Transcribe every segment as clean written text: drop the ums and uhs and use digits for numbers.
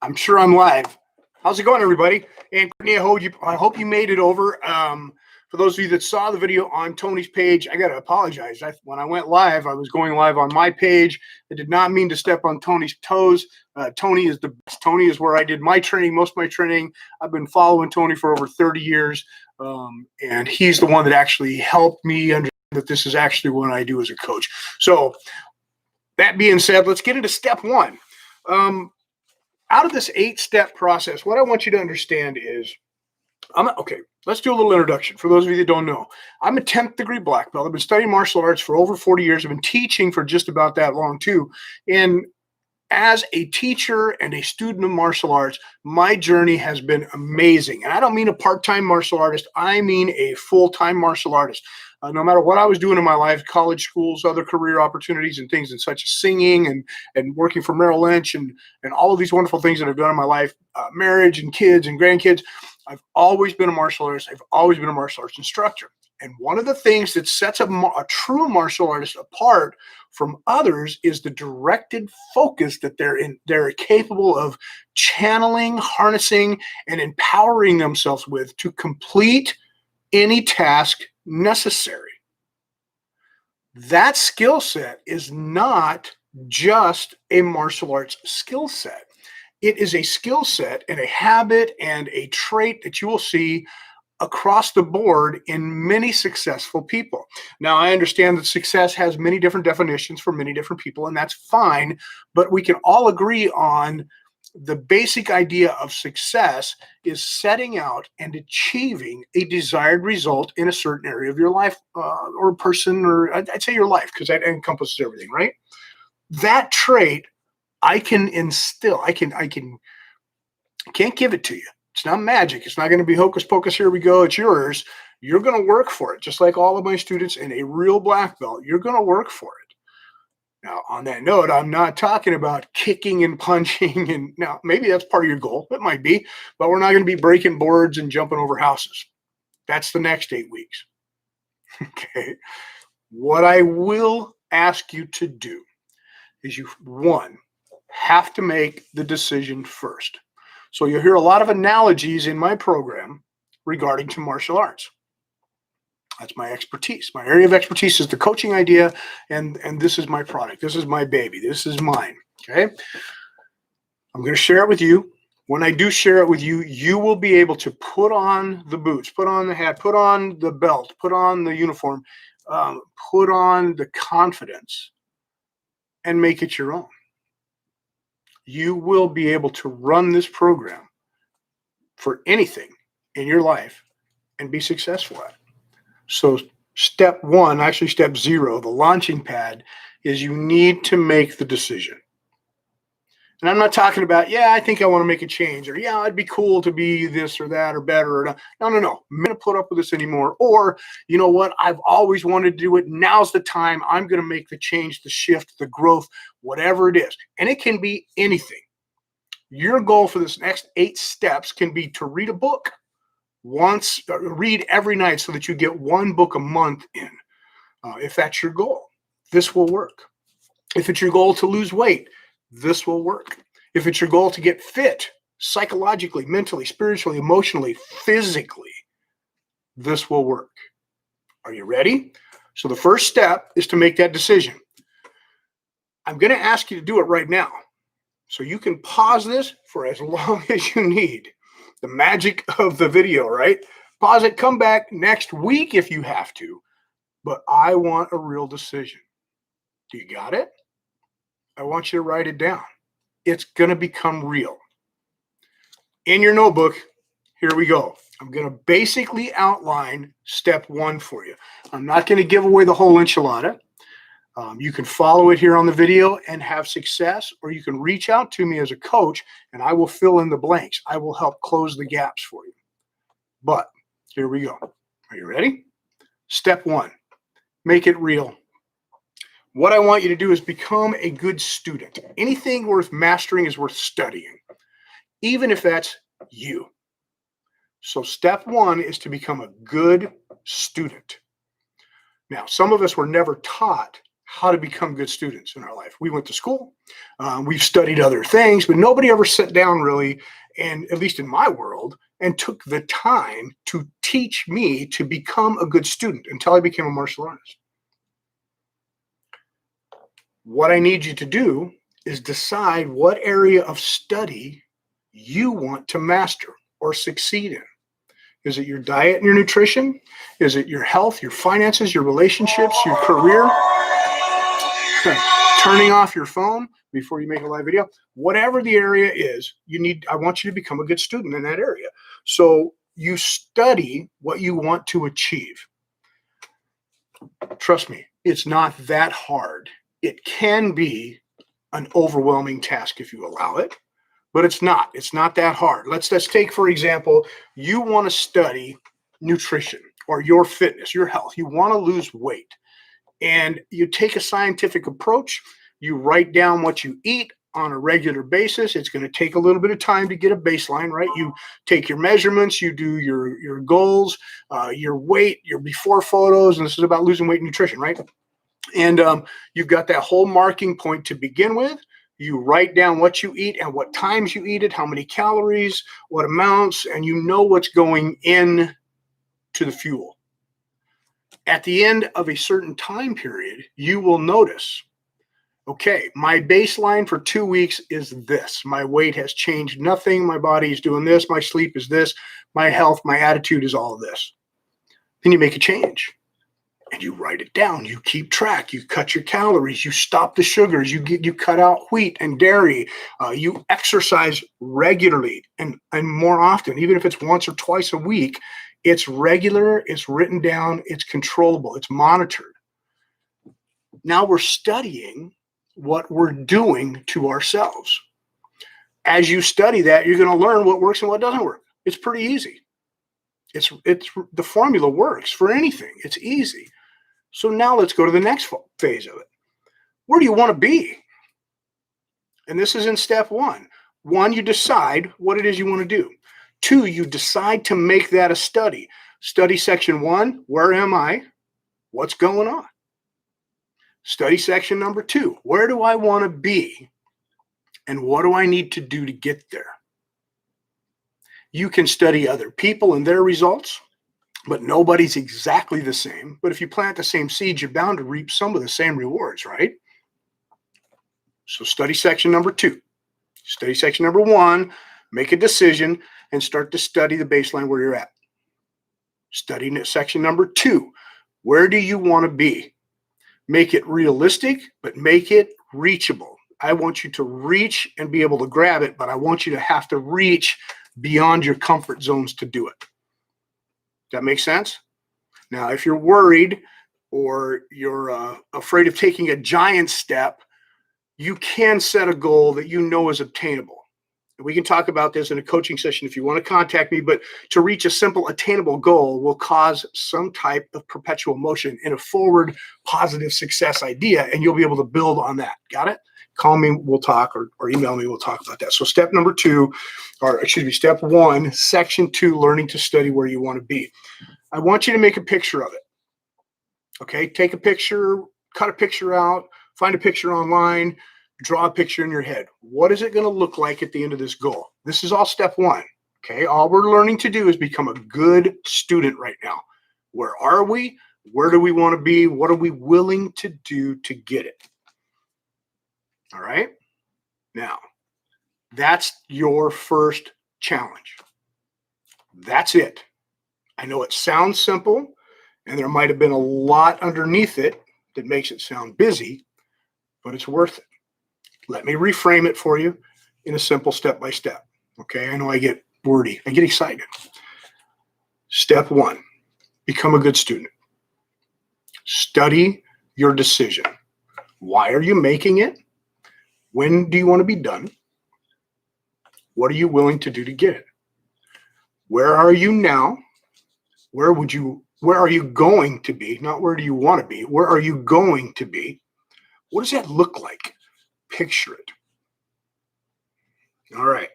I'm sure I'm live. How's it going, everybody? And Courtney, I hope you made it over. For those of you that saw the video on Tony's page, I got to apologize. When I went live, I was going live on my page. I did not mean to step on Tony's toes. Tony is the best. Tony is where I did my training, most of my training. I've been following Tony for over 30 years, and he's the one that actually helped me understand that this is actually what I do as a coach. So that being said, let's get into step one. Out of this 8-step process, what I want you to understand is, okay, let's do a little introduction. For those of you that don't know, I'm a 10th degree black belt. I've been studying martial arts for over 40 years. I've been teaching for just about that long too. And as a teacher and a student of martial arts, my journey has been amazing. And I don't mean a part-time martial artist. I mean a full-time martial artist. No matter what I was doing in my life, college, schools, other career opportunities and things and such as singing and working for Merrill Lynch and all of these wonderful things that I've done in my life, marriage and kids and grandkids, I've always been a martial artist. I've always been a martial arts instructor. And one of the things that sets a true martial artist apart from others is the directed focus that they're capable of channeling, harnessing, and empowering themselves with to complete any task necessary. That skill set is not just a martial arts skill set. It is a skill set and a habit and a trait that you will see across the board in many successful people. Now, I understand that success has many different definitions for many different people, and that's fine, but we can all agree on the basic idea of success is setting out and achieving a desired result in a certain area of your life or person, or I'd say your life, because that encompasses everything, right? That trait I can instill. I can't give it to you. It's not magic. It's not going to be hocus pocus. Here we go. It's yours. You're going to work for it. Just like all of my students in a real black belt, you're going to work for it. Now, on that note, I'm not talking about kicking and punching. And now maybe that's part of your goal. It might be, but we're not going to be breaking boards and jumping over houses. That's the next 8 weeks. Okay. What I will ask you to do is one, have to make the decision first. So you'll hear a lot of analogies in my program regarding to martial arts. That's my expertise. My area of expertise is the coaching idea, and this is my product. This is my baby. This is mine, okay? I'm going to share it with you. When I do share it with you, you will be able to put on the boots, put on the hat, put on the belt, put on the uniform, put on the confidence, and make it your own. You will be able to run this program for anything in your life and be successful at it. So step one, actually step 0, the launching pad, is you need to make the decision. And I'm not talking about, yeah, I think I want to make a change, or yeah, it'd be cool to be this or that or better. Or no. I'm not going to put up with this anymore. Or, you know what, I've always wanted to do it. Now's the time. I'm going to make the change, the shift, the growth, whatever it is. And it can be anything. Your goal for this next 8 steps can be to read a book once, read every night so that you get 1 book a month in. If that's your goal, this will work. If it's your goal to lose weight, this will work. If it's your goal to get fit psychologically, mentally, spiritually, emotionally, physically, this will work. Are you ready? So the first step is to make that decision. I'm going to ask you to do it right now. So you can pause this for as long as you need. The magic of the video, right? Pause it, come back next week if you have to. But I want a real decision. Do you got it? I want you to write it down. It's going to become real. In your notebook, here we go. I'm going to basically outline step 1 for you. I'm not going to give away the whole enchilada. You can follow it here on the video and have success, or you can reach out to me as a coach and I will fill in the blanks. I will help close the gaps for you. But here we go. Are you ready? Step 1, make it real. What I want you to do is become a good student. Anything worth mastering is worth studying, even if that's you. So step 1 is to become a good student. Now, some of us were never taught how to become good students in our life. We went to school, we've studied other things, but nobody ever sat down really, and at least in my world, and took the time to teach me to become a good student until I became a martial artist. What I need you to do is decide what area of study you want to master or succeed in. Is it your diet and your nutrition? Is it your health, your finances, your relationships, your career? Turning off your phone before you make a live video? Whatever the area is, I want you to become a good student in that area. So you study what you want to achieve. Trust me, it's not that hard. It can be an overwhelming task if you allow it, but it's not. It's not that hard. Let's take, for example, you want to study nutrition or your fitness, your health. You want to lose weight. And you take a scientific approach. You write down what you eat on a regular basis. It's going to take a little bit of time to get a baseline, right? You take your measurements, you do your goals, your weight, your before photos, and this is about losing weight and nutrition, right? And you've got that whole marking point to begin with. You write down what you eat and what times you eat it, how many calories, what amounts, and you know what's going in to the fuel. At the end of a certain time period, you will notice, okay, my baseline for 2 weeks is this. My weight has changed nothing. My body is doing this. My sleep is this. My health, my attitude is all of this. Then you make a change and you write it down. You keep track. You cut your calories. You stop the sugars. You cut out wheat and dairy. You exercise regularly and more often, even if it's once or twice a week. It's regular, it's written down, it's controllable, it's monitored. Now we're studying what we're doing to ourselves. As you study that, you're going to learn what works and what doesn't work. It's pretty easy. It's the formula works for anything. It's easy. So now let's go to the next phase of it. Where do you want to be? And this is in step one. One, you decide what it is you want to do. 2, you decide to make that a study. Study section 1, where am I? What's going on? Study section number 2, where do I want to be? And what do I need to do to get there? You can study other people and their results, but nobody's exactly the same. But if you plant the same seeds, you're bound to reap some of the same rewards, right? So study section number 2. Study section number 1, make a decision and start to study the baseline where you're at. Study section number 2, where do you want to be? Make it realistic, but make it reachable. I want you to reach and be able to grab it, but I want you to have to reach beyond your comfort zones to do it. That makes sense? Now, if you're worried or you're afraid of taking a giant step, you can set a goal that you know is obtainable. We can talk about this in a coaching session if you want to contact me, but to reach a simple attainable goal will cause some type of perpetual motion in a forward positive success idea, and you'll be able to build on that. Got it? Call me, we'll talk, or email me, we'll talk about that. So step 1, section 2, learning to study where you want to be. I want you to make a picture of it. Okay, take a picture, cut a picture out, find a picture online, draw a picture in your head. What is it going to look like at the end of this goal? This is all step 1. Okay, all we're learning to do is become a good student right now. Where are we? Where do we want to be? What are we willing to do to get it? All right. Now, that's your first challenge. That's it. I know it sounds simple, and there might have been a lot underneath it that makes it sound busy, but it's worth it. Let me reframe it for you in a simple step-by-step. Okay, I know I get wordy. I get excited. Step 1, become a good student. Study your decision. Why are you making it? When do you want to be done? What are you willing to do to get it? Where are you now? Where are you going to be? Not where do you want to be? Where are you going to be? What does that look like? Picture it. All right.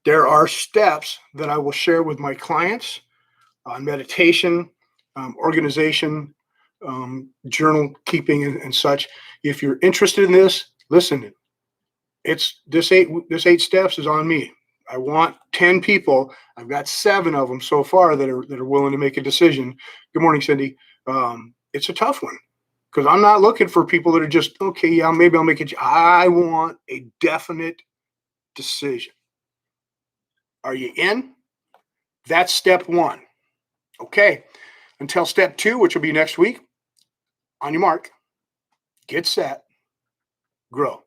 There are steps that I will share with my clients on meditation, organization, journal keeping and such. If you're interested in this, listen. It's this eight steps is on me. I want 10 people. I've got 7 of them so far that are willing to make a decision. Good morning, Cindy. It's a tough one because I'm not looking for people that are just, okay, yeah, maybe I'll make it. I want a definite decision. Are you in? That's step 1. Okay. Until step 2, which will be next week. On your mark, get set, grow.